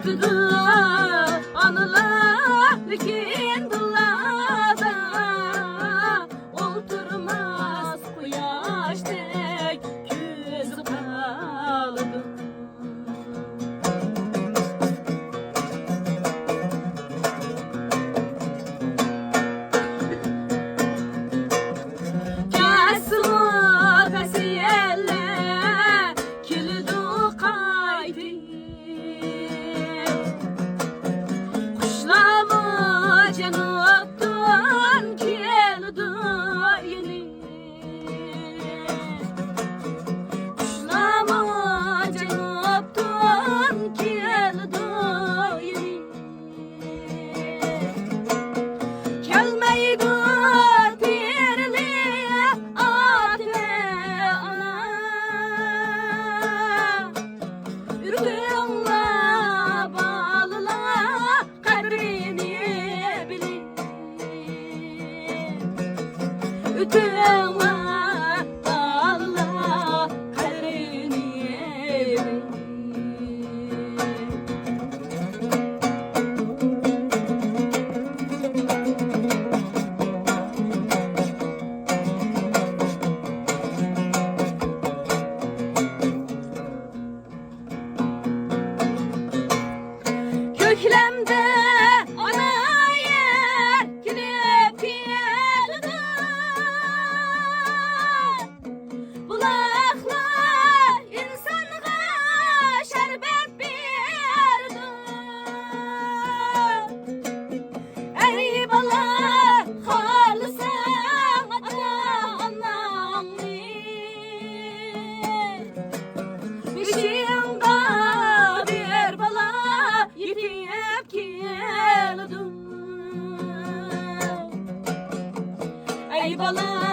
Öpüdü anılar kindilada, oturmaz kuyaş tek küzü kalıdı. Kesma kasiyelle kildu kaydı, kuşlama cenaptan geldi yeni. Kuşlama cenaptan geldi yeni. Gelmeydi birli ate ana, ürgünle bağlıla kadrini bilin. Ütüme bağlıla kadrini bilin. Köklemde ana yer gidip geldi, bulaklar insana şerbet verdi. Ey bala halısan ata-anamı, Bişiğimde bir bala yitip geldi. Ey bala